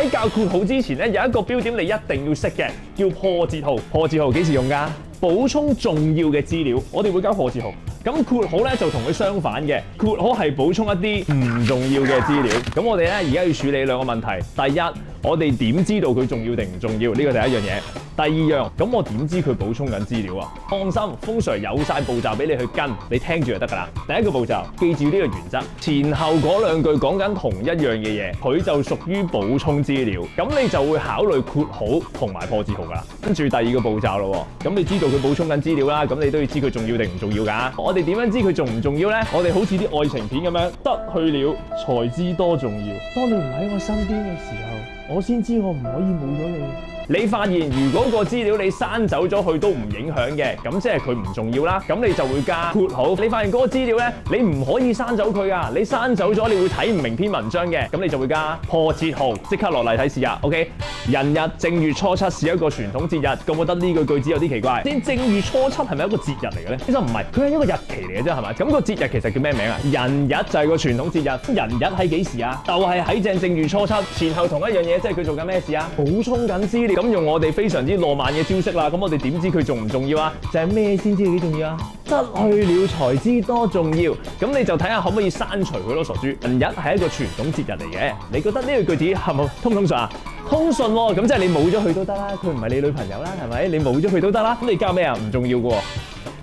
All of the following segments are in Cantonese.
喺教括號之前咧，有一個標點你一定要識嘅，叫破折號。破折號幾時用㗎？補充重要嘅資料，我哋會加破折號。咁括號咧就同佢相反嘅，括號係補充一啲唔重要嘅資料。咁我哋咧而家要處理兩個問題。第一，我哋點知道佢重要定唔重要？呢個第一樣嘢。第二樣，咁我點知佢補充緊資料啊？放心，風 Sir 有晒步驟俾你去跟，你聽住就得㗎啦。第一個步驟，記住呢個原則，前後嗰兩句講緊同一樣嘅嘢，佢就屬於補充資料。咁你就會考慮括號同埋破折號㗎啦。跟住第二個步驟咯，咁你知道佢補充緊資料啦，咁你都要知佢重要定唔重要㗎。我哋點樣知佢重唔重要呢？我哋好似啲愛情片咁樣，得去了才知多重要。當你唔喺我身邊嘅時候，我先知我唔可以冇咗你。你發現如果個資料你刪走咗佢都唔影響嘅，咁即係佢唔重要啦。咁你就會加括號。你發現嗰個資料咧，你唔可以刪走佢啊！你刪走咗，你會睇唔明篇文章嘅。咁你就會加破折號。即刻落嚟睇試下 ，OK？ 人日正月初七是一個傳統節日，咁我覺得呢句子有啲奇怪。啲正月初七係咪一個節日嚟嘅咧？其實唔係，佢係一個日期嚟嘅啫，係咪？咁個節日其實叫咩名啊？人日就係個傳統節日。人日喺幾時啊？就係喺正月初七前後同一樣嘢，即係佢做緊咩事啊？補充緊資料。咁用我哋非常之浪漫嘅招式啦，咁我哋點知佢重唔重要啊？就係咩先知幾重要啊？得去了才知多重要。咁你就睇下可唔可以刪除佢咯，傻豬。人日係一個傳統節日嚟嘅，你覺得呢句句子係咪通唔通順啊？通順喎，咁即係你冇咗佢都得啦，佢唔係你女朋友啦，係咪？你冇咗佢都得啦，咁你加咩啊？唔重要嘅喎，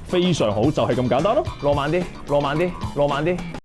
非常好，就係咁簡單咯，浪漫啲，浪漫啲，浪漫啲。